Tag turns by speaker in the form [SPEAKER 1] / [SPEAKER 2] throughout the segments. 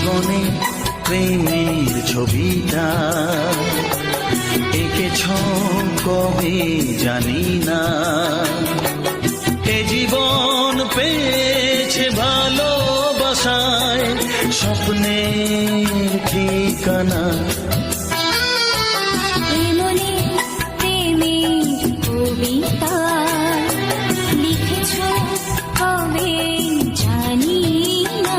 [SPEAKER 1] জীবনে প্রেমের ছবিটা এঁকেছ কবে জানি না। এ জীবন পেয়েছে ভালোবাসায় স্বপ্নের ঠিকানা।
[SPEAKER 2] এমনি প্রেমের কবিতা লিখেছ কবে জানি না।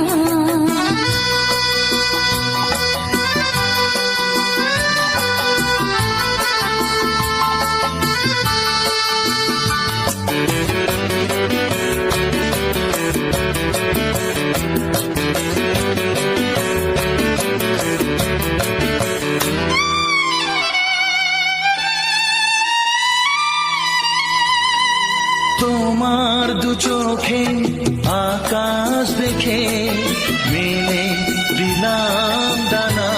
[SPEAKER 1] তোমার দু চোখে আকাশ দেখে মেলে দিলাম দানা।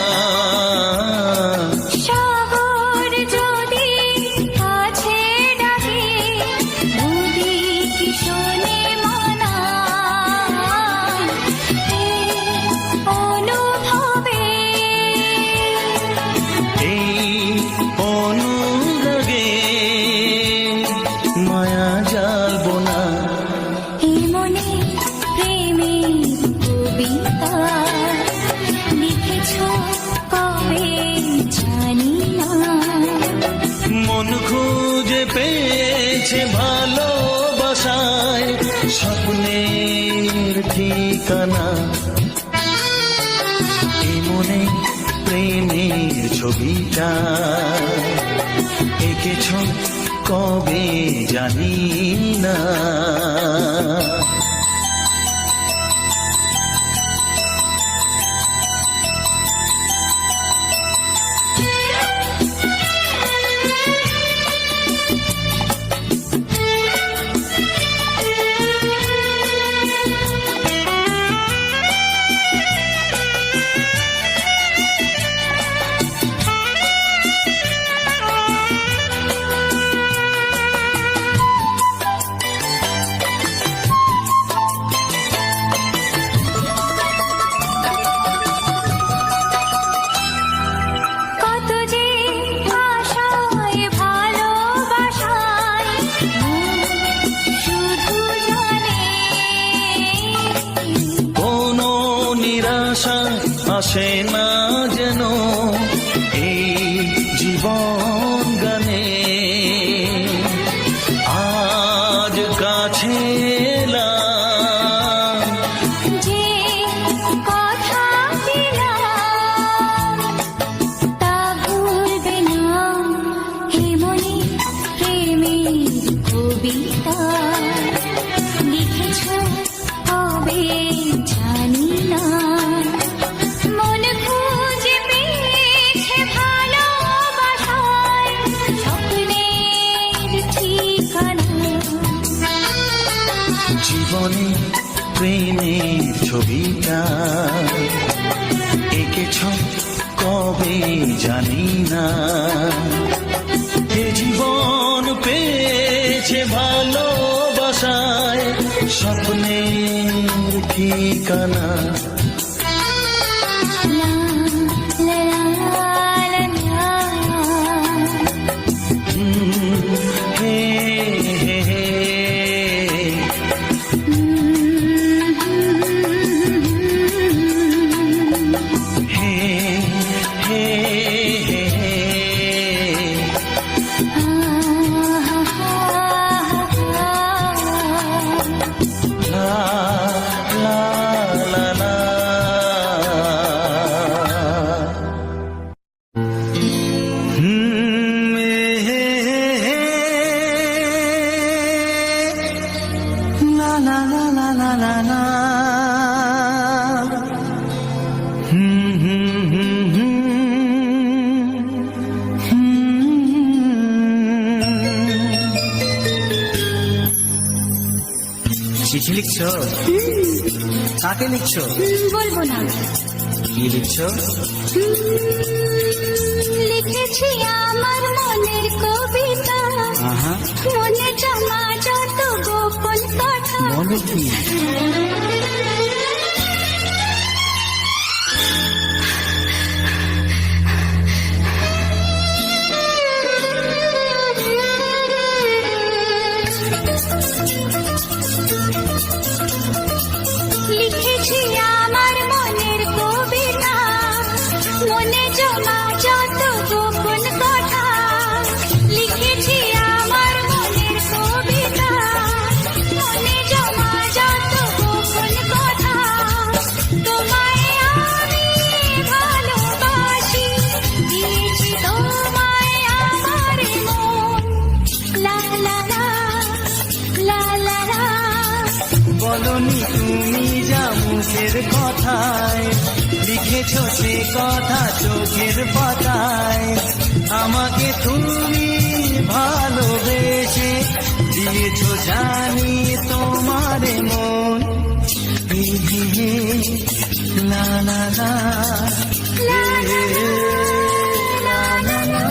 [SPEAKER 2] শহর যদি কাছে ডাকে নদী কি শোনে মানা। এই অনুভবে
[SPEAKER 1] এই অনুরাগে মায়া জ্বালবো না।
[SPEAKER 2] এমনি প্রেমের কবিতা লিখেছ কবে জানি না।
[SPEAKER 1] মন খুঁজে পেয়েছে ভালোবাসায় স্বপ্নের ঠিকানা। এই মনে প্রেমের ছবিটা এঁকেছ কবে জানি না।
[SPEAKER 2] কত যে আশায় ভালোবাসায় শুধু জানে।
[SPEAKER 1] কোনো নিরাশা আসে না যেন এই জীবন গানে। আজ কাছে এলাম
[SPEAKER 2] যে কথা দিলাম তা ভুলবে না। এমনি প্রেমের কবিতা লিখেছ কবে জানি না। মন খুঁজে পেয়েছে ভালোবাসায় স্বপ্নের ঠিকানা।
[SPEAKER 1] জীবনে প্রেমের ছবিটা এঁকেছ কবে জানি না। এ জীবন পেয়েছে ভালোবাসায় স্বপ্নের ঠিকানা।
[SPEAKER 2] লা লা লা লা
[SPEAKER 1] হে হে হে হে হে হে লা লা লা লা। হে হে লা লা লা লা লা লা লা। চিঠি লিখছো? কাকে লিখছো?
[SPEAKER 2] বলবো না।
[SPEAKER 1] কি লিখছো?
[SPEAKER 2] লিখেছি আমার মনের কবিতা।
[SPEAKER 1] আহা,
[SPEAKER 2] মনে জমা যত গোপন কথা।
[SPEAKER 1] বলো কি? কোথায়, লিখেছো সে কথা চোখের পাতায়। আমাকে তুমি ভালোবেসে দিয়েছো জানি তোমার মন। হি হি হি, লা লা লা, লা লা লা।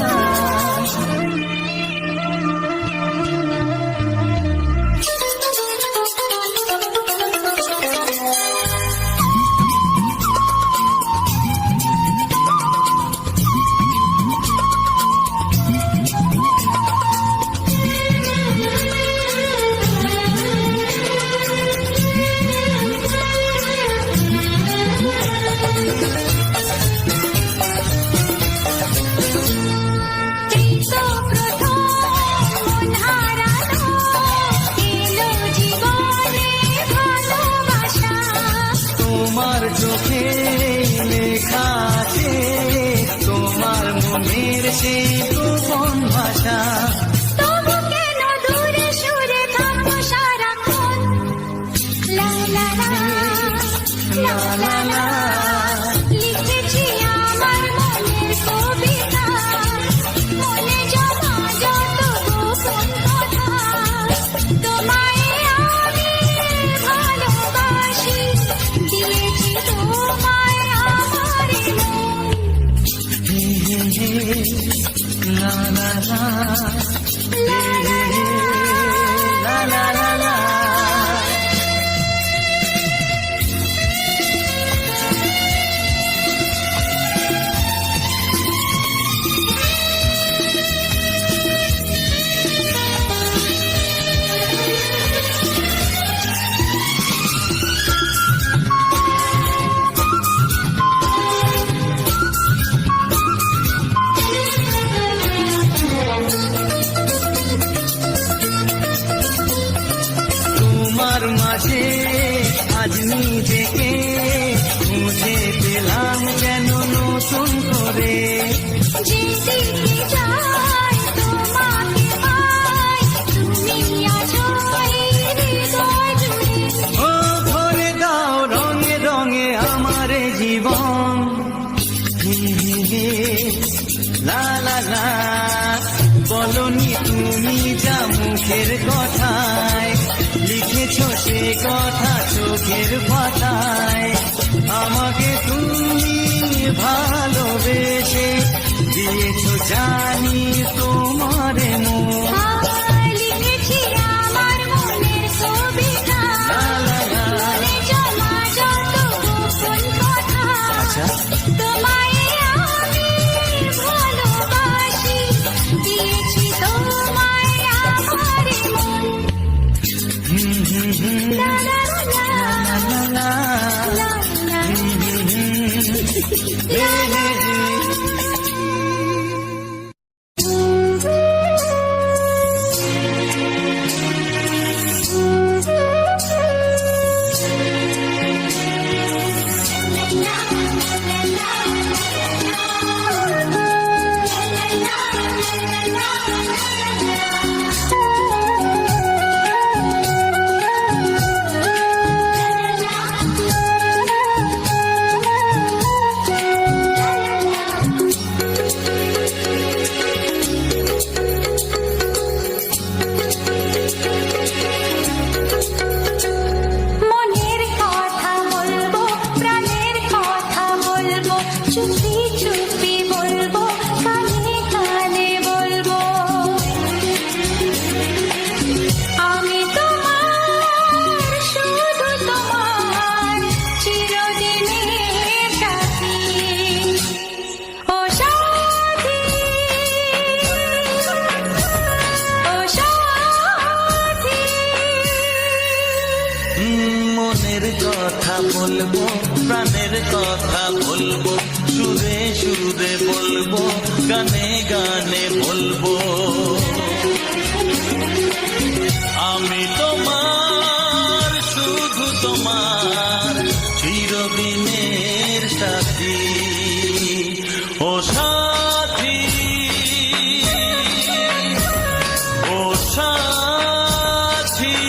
[SPEAKER 1] তোমার চোখে লেখা আছে তোমার মনের সে গোপন ভাষা।
[SPEAKER 2] তবু কেন দূরে সরে থাকো সারাক্ষণ? লা লা লা, লা লা লা। লিখেছি আমার মনের কবিতা, মনে জমা যত গোপন কথা। তোমায় আমি ভালোবাসি, দিয়েছি তোমায় আমার মন।
[SPEAKER 1] হে হে হে, লা লা লা, হে হে হে, লা লা লা লা। তোমার মাঝে আজ নিজেকে খুঁজে পেলাম যেন নতুন করে।
[SPEAKER 2] যেদিকে যাই তোমাকে পাই, তুমি আছো এই হৃদয় জুড়ে।
[SPEAKER 1] ও ভরে দাও রঙে রঙে আমার জীবন। হে হে হে, লা লা লা। বলনি তুমি যা মুখের কথায়, লিখেছো সে কথা চোখের পাতায়। আমাকে তুমি ভালোবেসে দিয়েছো জানি তোমার মন।
[SPEAKER 2] লিখেছি আমার মনের কবিতা, মনে জমা যত গোপন কথা।
[SPEAKER 1] আচ্ছা,
[SPEAKER 2] তোমায় আমি ভালোবাসি, দিয়েছি তোমায় আমার মন।
[SPEAKER 1] হুম হুম হুম,
[SPEAKER 2] লা লা লা,
[SPEAKER 1] লা লা লা,
[SPEAKER 2] লা লা
[SPEAKER 1] হুম হুম হুম, হে হে হে।
[SPEAKER 2] মনের কথা বলবো, প্রাণের কথা বলবো, চুপি চুপি বলবো, কানে কানে বলবো। আমি তোমার, শুধু তোমার, চিরদিনের সাথী। ও সাথী, ও সাথী।
[SPEAKER 1] মনের কথা বলবো, প্রাণের কথা বলবো, সুরে সুরে বলবো, গানে গানে বলবো। আমি তোমার, শুধু তোমার, চিরদিনের সাথী। ও সাথী, ও সাথী।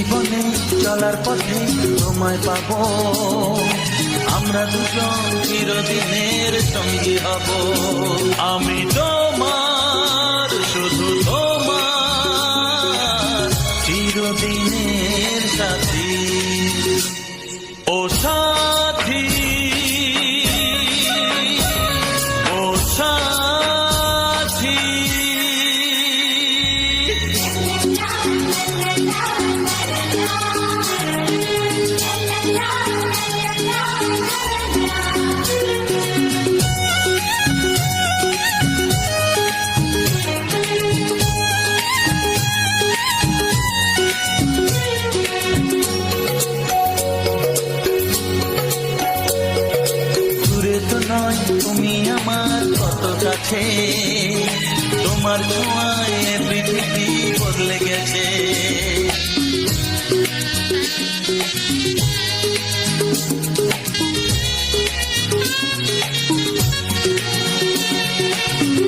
[SPEAKER 1] জীবনে চলার পথে তোমায় পাবো, আমরা দুজন চিরদিনের সঙ্গী হব। আমি তোমার, শুধু তোমার, চিরদিনের সাথী। ও সাথী, ও সাথী। দূরে তো নয় তুমি আমার কত কাছে, তোমার ছোঁয়ায় পৃথিবী বদলে গেছে।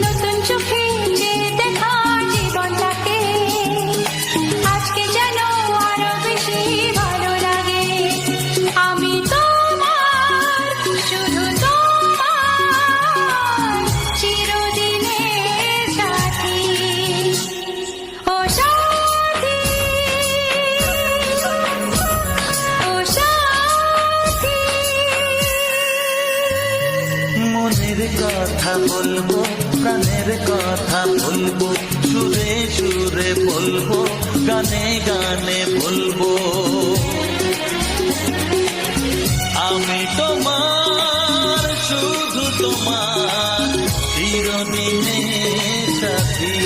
[SPEAKER 2] নতুন চোখে যে দেখা জীবনটাকে আজকে যেন আরো বেশি ভালো লাগে। আমি তোমার, শুধু তোমার, চিরদিনের সাথী। ও সাথী, ও সাথী।
[SPEAKER 1] মনের কথা বলবো, প্রাণের কথা বলবো, সুরে সুরে বলবো, গানে গানে বলবো। আমি তোমার, শুধু তোমার, চিরদিনের সাথী।